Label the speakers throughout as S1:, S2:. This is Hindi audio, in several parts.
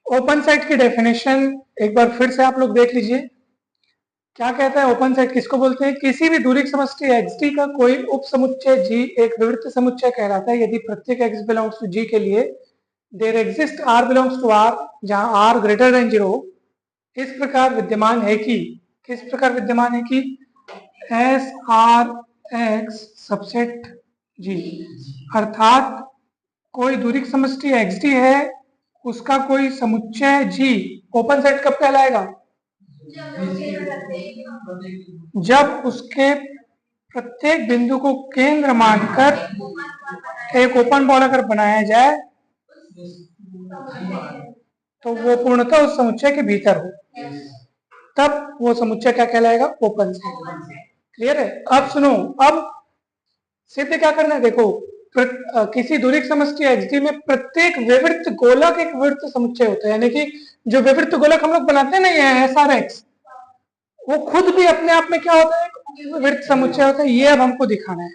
S1: ओपन सेट की डेफिनेशन एक बार फिर से आप लोग देख लीजिए। क्या कहता है ओपन सेट किसको बोलते हैं? किसी भी दूरिक समष्टि XD का कोई उप समुच्चय G एक विवृत समुच्चय कहलाता है यदि प्रत्येक x बिलोंग्स टू G के लिए there exist R belongs to R जहां R ग्रेटर देन 0 इस प्रकार विद्यमान है कि, किस प्रकार विद्यमान है कि S R x subset G, अर्थात कोई दूरिक समष्टि XD है उसका कोई समुच्चय G ओपन सेट कब कहलाएगा? जब उसके प्रत्येक बिंदु को केंद्र मानकर एक ओपन बॉल अगर बनाया जाए तो वो पूर्णतः उस समुच्चय के भीतर हो, तब वो समुच्चय क्या कहलाएगा? Open set. क्लियर है? अब सुनो, अब सिद्ध क्या करना है देखो, किसी दूरिक समष्टि XD में प्रत्येक विवृत गोलक एक विवृत समुच्चय होता है, यानी कि जो विवृत गोलक हम लोग बनाते हैं ना ये SRX, वो खुद भी अपने आप में क्या होता है? विवृत समुच्चय होता है। ये अब हमको दिखाना है,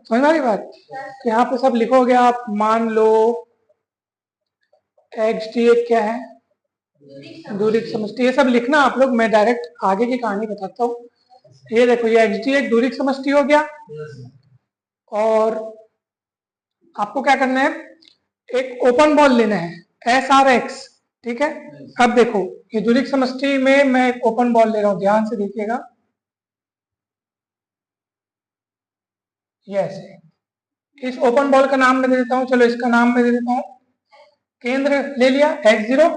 S1: समझ वाली बात? तो यहाँ पे सब लिखोगे आप, मान लो XD एक क्या है? दूरिक समष्टि। ये सब लिखना आप लोग, मैं डायरेक्ट आगे की कहानी बताता हूँ। ये देखो, ये XD एक दूरिक समष्टि हो गया और आपको क्या करना है? एक ओपन बॉल लेना है SRX, ठीक है? अब देखो ये दूरिक समष्टि में मैं एक ओपन बॉल ले रहा हूं, ध्यान से देखिएगा। यस, इस ओपन बॉल का नाम मैं दे देता हूं, चलो इसका नाम मैं दे देता हूं केंद्र ले लिया x0।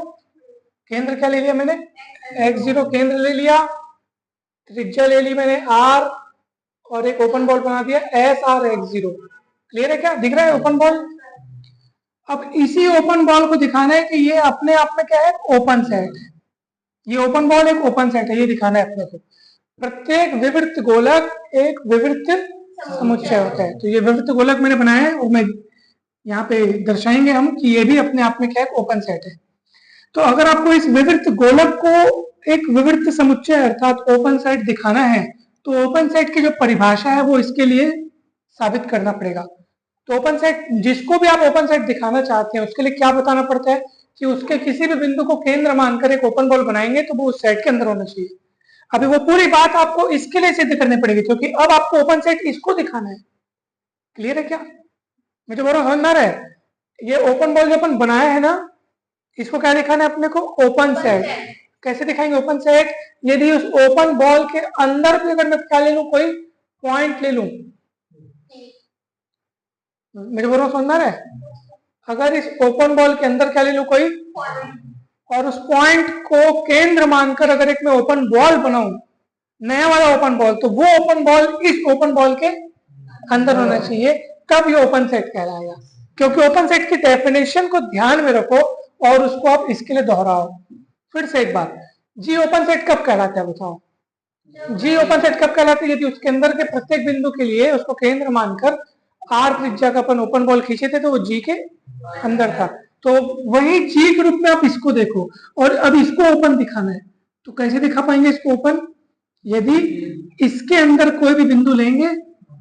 S1: केंद्र क्या ले लिया मैंने? x0 केंद्र ले लिया, त्रिज्या ले ली मैंने r और एक ओपन बॉल बना दिया SRX0। क्लियर है? क्या दिख रहा है ओपन बॉल? अब इसी ओपन बॉल को दिखाना है कि ये अपने आप में क्या है? ओपन सेट है। ये ओपन बॉल एक ओपन सेट है, ये दिखाना है अपने को। प्रत्येक विवृत गोलक एक विवृत समुच्चय होता है। तो ये विवृत गोलक मैंने बनाया है और मैं यहाँ पे दर्शाएंगे हम कि ये भी अपने आप में क्या है? ओपन सेट है। तो अगर आपको इस विवृत गोलक को एक विवृत समुच्चय अर्थात ओपन सेट दिखाना है तो ओपन सेट की जो परिभाषा है वो इसके लिए साबित करना पड़ेगा। तो ओपन सेट, जिसको भी आप ओपन सेट दिखाना चाहते हैं उसके लिए क्या बताना पड़ता है कि उसके किसी भी बिंदु को केंद्र मानकर एक ओपन बॉल बनाएंगे तो वो उस सेट के अंदर होना चाहिए। अभी वो पूरी बात आपको इसके लिए सिद्ध करनी पड़ेगी क्योंकि अब आपको ओपन सेट इसको दिखाना है। क्लियर है? क्या मुझे बोलो समझ में आ रहा है? ये ओपन बॉल जो अपन बनाया है ना, इसको क्या दिखाना है अपने को? Open set. कैसे दिखाएंगे ओपन सेट? यदि उस ओपन बॉल के अंदर भी अगर मैं क्या ले लूं, कोई पॉइंट ले लूं, मुझे बोलो समझ में आ रहा है? अगर इस ओपन बॉल के अंदर क्या ले लूं, कोई, और उस पॉइंट को केंद्र मानकर अगर एक मैं ओपन बॉल बनाऊं, नया वाला ओपन बॉल, तो वो ओपन बॉल इस ओपन बॉल के अंदर होना चाहिए, तब ये ओपन सेट कहलाएगा। क्योंकि ओपन सेट की डेफिनेशन को ध्यान में रखो और उसको आप इसके लिए दोहराओ। फिर से एक बार, जी ओपन सेट कब कहलाता है बताओ? जी ओपन सेट कब कहलाता है? यदि उसके अंदर के प्रत्येक बिंदु के लिए उसको केंद्र मानकर R त्रिज्या का अपन ओपन बॉल खींचे थे तो वो जी के अंदर था। तो वही जी के रूप में आप इसको देखो और अब इसको ओपन दिखाना है। तो कैसे दिखा पाएंगे इसको ओपन? यदि इसके अंदर कोई भी बिंदु लेंगे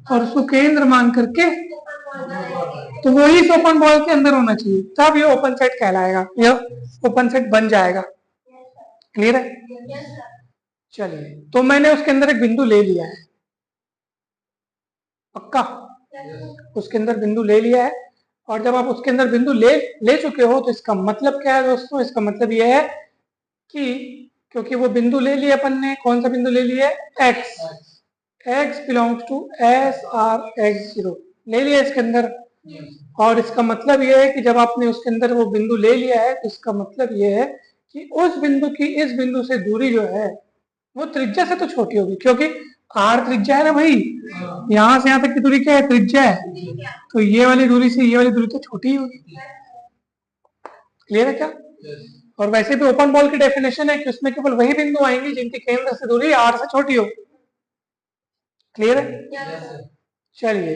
S1: और उसको केंद्र मान करके, तो वो इस ओपन बॉल के अंदर होना चाहिए, तब ये ओपन सेट कहलाएगा, यह ओपन सेट बन जाएगा। क्लियर है? चलिए, तो मैंने उसके अंदर एक बिंदु ले लिया है, पक्का? उसके अंदर बिंदु ले लिया है और जब आप उसके अंदर बिंदु ले चुके हो तो इसका मतलब क्या है दोस्तों? इसका मतलब यह है कि क्योंकि वो बिंदु ले लिया अपन ने, कौन सा बिंदु ले लिया है? x बिलोंग्स टू SRX0 ले लिया इसके अंदर। और इसका मतलब यह है कि जब आपने उसके अंदर वो बिंदु ले लिया है तो इसका मतलब यह है कि उस बिंदु की इस बिंदु से दूरी जो है वो त्रिज्या से तो छोटी होगी, क्योंकि R त्रिज्या है ना भाई, यहां से यहां तक की दूरी क्या है? त्रिज्या है। तो ये वाली दूरी से ये वाली दूरी तो छोटी ही होगी। क्लियर है क्या? और वैसे भी ओपन बॉल की डेफिनेशन है कि उसमें केवल वही बिंदु आएंगे जिनकी केंद्र से दूरी R से छोटी हो। क्लियर है? चलिए,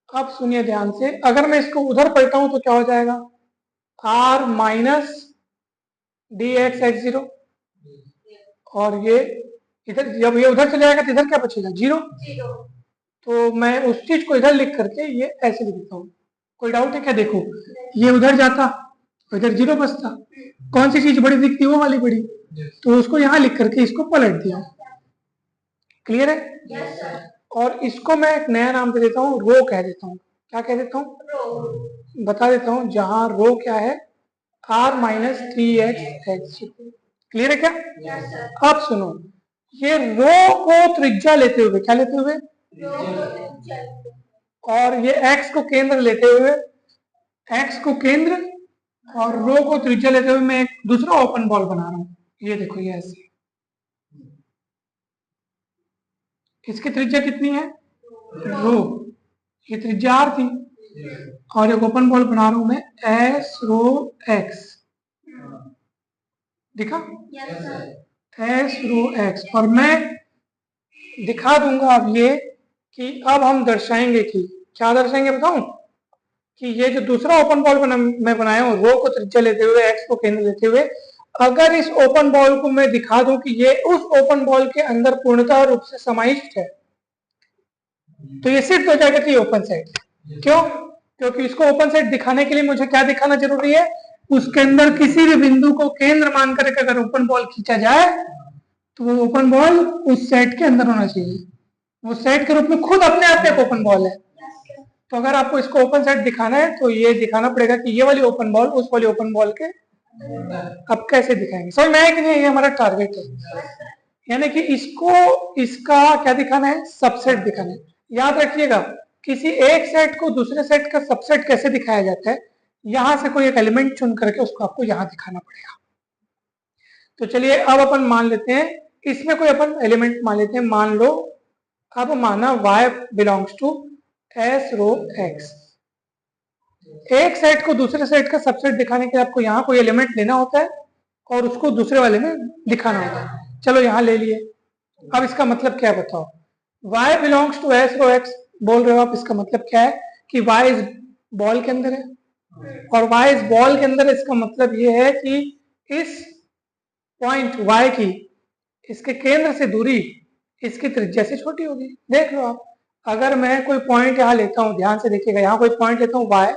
S1: अब सुनिए ध्यान से, अगर मैं इसको उधर पलटाऊं तो क्या हो जाएगा? R माइनस dx(x0) और ये इधर, जब ये उधर चले जाएगा तो इधर क्या बचेगा? 0। तो मैं उस चीज को इधर लिख करके ये ऐसे लिखता हूँ। कोई डाउट है क्या? देखो, ये उधर जाता तो इधर 0 बचता। कौन सी चीज बड़ी दिखती है? वो वाली बड़ी। तो उसको यहाँ लिख करके इसको पलट दिया। क्लियर है?
S2: Yes sir.
S1: और इसको मैं एक नया नाम दे देता हूँ, रो कह देता हूँ। क्या कह देता हूँ?
S2: रो।
S1: बता देता हूँ, जहां रो क्या है? r minus 3x। क्लियर है क्या?
S2: Yes sir.
S1: अब सुनो, ये रो को त्रिज्या लेते हुए, क्या लेते हुए?
S2: रो को त्रिज्या।
S1: और ये x को केंद्र लेते हुए, x को केंद्र और रो को त्रिज्या लेते हुए मैं एक दूसरा ओपन बॉल बना रहा हूँ। ये देखो, ये ऐसे। इसकी त्रिज्या कितनी है? रो। ये त्रिज्या r थी। और एक ओपन बॉल बना रहा हूं मैं, एस रो एक्स। दिखा?
S2: Yes sir.
S1: एस रो एक्स। और मैं दिखा दूंगा अब ये कि अब हम दर्शाएंगे कि क्या दर्शाएंगे बताऊं? कि ये जो दूसरा ओपन बॉल मैं बनाया हूं, रो को त्रिज्या लेते हुए, एक्स को केंद्र लेते हुए, अगर इस ओपन बॉल को मैं दिखा दूं कि ये उस ओपन बॉल के अंदर पूर्णतः रूप से समाविष्ट है, तो ये सिद्ध हो जाएगा कि ओपन सेट। क्यों? क्योंकि इसको ओपन सेट दिखाने के लिए मुझे क्या दिखाना जरूरी है? उसके अंदर किसी भी बिंदु को केंद्र मान करके अगर ओपन बॉल खींचा जाए तो वो ओपन बॉल उस सेट के अंदर होना चाहिए। वो सेट के रूप में खुद अपने आप एक ओपन बॉल है। तो अगर आपको इसको ओपन सेट दिखाना है तो ये दिखाना पड़ेगा कि ये वाली ओपन बॉल उस वाली ओपन बॉल के। अब कैसे दिखाएंगे? समझ में आया कि नहीं? ये हमारा टारगेट है, यानी कि इसको इसका क्या दिखाना है? सबसेट दिखाना है। याद रखिएगा, किसी एक सेट को दूसरे सेट का सबसेट कैसे दिखाया जाता है? यहां से कोई एक एलिमेंट चुन करके उसको आपको यहां दिखाना पड़ेगा। तो चलिए अब अपन मान लेते हैं, इसमें कोई अपन एलिमेंट मान लेते हैं। मान लो अब माना y belongs to s rho x। एक सेट को दूसरे सेट का सबसेट दिखाने के लिए आपको यहाँ कोई एलिमेंट लेना होता है और उसको दूसरे वाले में दिखाना होता है। चलो यहाँ ले लिए। अब इसका मतलब क्या है बताओ? y belongs to s rho x बोल रहे हो आप, इसका मतलब क्या है? कि y इस बॉल के अंदर है, और y इस बॉल के अंदर है। इसका मतलब ये है कि इस पॉइंट y की इसके केंद्र से दूरी इसकी त्रिज्या से छोटी होगी। देख लो आप, अगर मैं कोई पॉइंट यहाँ लेता हूँ, ध्यान से देखिएगा, यहाँ कोई पॉइंट लेता हूँ y,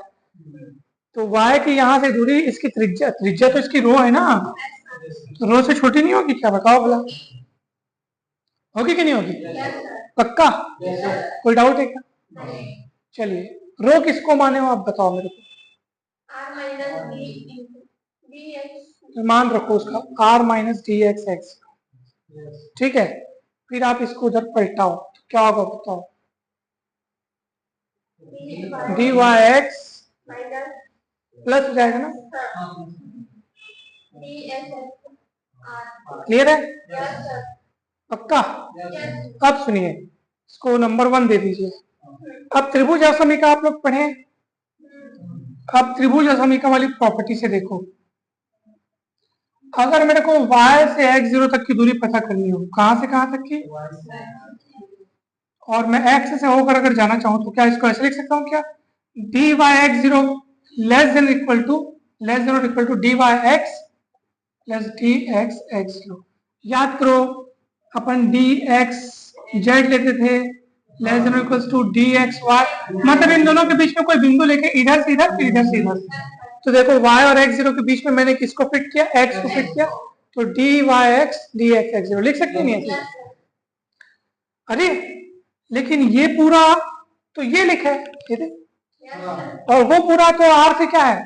S1: तो y की यहाँ से दूरी इसकी त्रिज्या, त्रिज्या तो इसकी रो है ना, तो रो से छोटी नहीं होगी क्या? बताओ भला, होगी कि नहीं होगी? पक्का? कोई डाउट है क्या? चलिए, रो किसको माने हो आप बताओ मेरे को?
S2: r minus D x.
S1: मान रखो उसका r minus D x x. ठीक है, फिर आप इसको उधर पलटाओ तो क्या होगा बताओ? डी वाई एक्स प्लस हो जाएगा ना? क्लियर है? पक्का? अब सुनिए, इसको नंबर 1 दे दीजिए। अब त्रिभुज असमीका आप लोग पढ़े। अब त्रिभुज असमीका वाली प्रॉपर्टी से देखो, अगर मेरे को y से x0 तक की दूरी पता करनी हो, कहां से कहां तक की, और मैं x से होकर अगर जाना चाहूं तो क्या इसको ऐसे लिख सकता हूं क्या? dy x0 less than equal to dy x plus dx x0। याद करो, अपन dx z लेते थे less than equal to dx y, मतलब इन दोनों के बीच में कोई बिंदु लेके इधर से इधर फिर इधर से इधर। तो देखो y और x0 के बीच में मैंने किसको फिट किया? x को फिट किया, तो dy x dx x0 लिख सकते नहीं ऐसे? अरे लेकिन ये पूरा तो ये लिखा है, ये देख, और वो पूरा तो r से क्या है?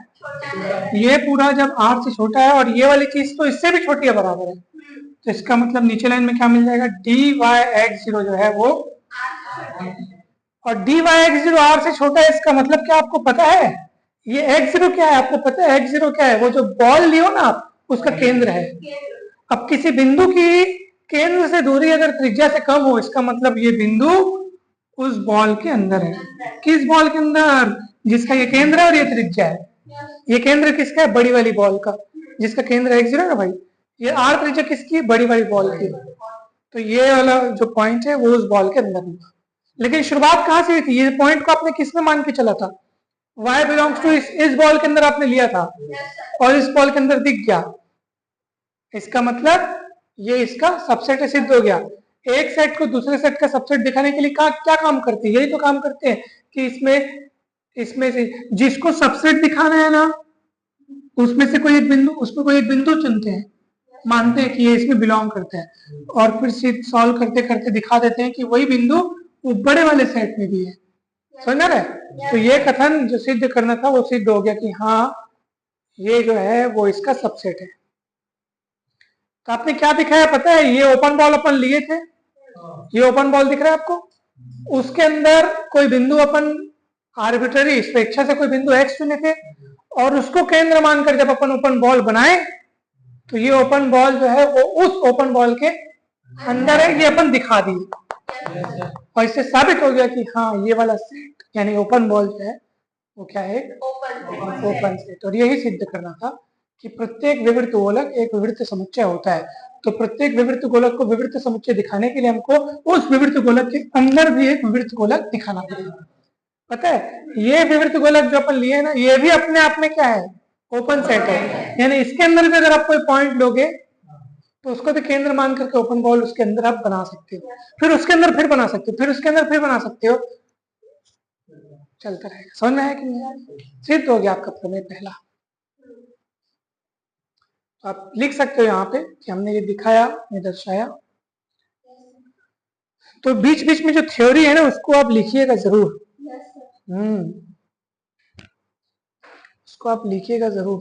S1: ये पूरा जब r से छोटा है, और ये वाली चीज तो इससे भी छोटी है, बराबर है। तो इसका मतलब नीचे लाइन में क्या मिल जाएगा? dy x0 जो है वो, और dy x0 r से छोटा है, इसका मतलब क्या आपको पता है? ये x0 क्या है आपको पता है? x0 क्या है? वो जो बॉल लियो ना आप, उसका केंद्र है। अब किसी बिंदु की केंद्र से दूरी अगर त्रिज्या से कम हो, इसका मतलब ये बिंदु उस बॉल के अंदर है। किस बॉल के अंदर? जिसका ये केंद्र है और ये त्रिज्या है। ये केंद्र किसका है? बड़ी वाली बॉल का, जिसका केंद्र x0 है ना भाई। ये r त्रिज्या किसकी है? बड़ी वाली बॉल की। तो ये वाला जो पॉइंट है वो उस बॉल के अंदर होगा। लेकिन शुरुआत कहां से हुई थी? ये पॉइंट को आपने किसमें मान के चला था? y बिलोंग्स टू इस बॉल के अंदर आपने लिया था, और इस बॉल के अंदर दिख गया। इसका मतलब ये इसका सबसेट सिद्ध हो गया। एक सेट को दूसरे सेट का सबसेट दिखाने के लिए क्या काम करते हैं? यही तो काम करते हैं कि इसमें से जिसको सबसेट दिखाना है ना, उसमें से कोई एक बिंदु, उसमें कोई एक बिंदु चुनते हैं, मानते हैं कि ये इसमें बिलोंग करता है, और फिर सॉल्व करते करते दिखा देते हैं कि वही बिंदु वो बड़े वाले सेट में भी है। समझ आ रहा है? तो ये कथन जो सिद्ध करना था वो सिद्ध हो गया कि हाँ ये जो है वो इसका सबसेट है। तो आपने क्या दिखाया पता है? ये ओपन बॉल अपन लिए थे, ये ओपन बॉल दिख रहा है आपको, उसके अंदर कोई बिंदु अपन आर्बिट्ररी स्वेच्छा से कोई बिंदु एक्स चुने थे, और उसको केंद्र मानकर जब अपन ओपन बॉल बनाए तो ये ओपन बॉल जो है वो उस ओपन बॉल के अंदर है, ये अपन दिखा दिए, और इससे साबित हो गया कि हाँ ये वाला सेट यानी ओपन बॉल जो है वो क्या है? Open set. और यही सिद्ध करना था कि प्रत्येक विवृत गोलक एक विवृत समुच्चय होता है। तो प्रत्येक विवृत गोलक को विवृत समुच्चय दिखाने के लिए हमको उस विवृत गोलक के अंदर भी एक विवृत गोलक दिखाना पड़ेगा। पता है, ये विवृत गोलक जो अपन लिए ना, ये भी अपने आप में क्या है? ओपन सेट है। यानी इसके अंदर भी अगर आप कोई पॉइंट लोगे तो उसको भी केंद्र मान करके ओपन बॉल उसके अंदर आप बना सकते हो, फिर उसके अंदर फिर बना सकते हो, फिर उसके अंदर फिर बना सकते हो, चलता रहेगा। समझ में आया कि नहीं? सिद्ध हो गया आपका प्रमेय पहला। तो आप लिख सकते हो यहाँ पे कि हमने ये दिखाया, ये दर्शाया। तो बीच बीच में जो थ्योरी है ना उसको आप लिखिएगा जरूर। उसको आप लिखिएगा जरूर।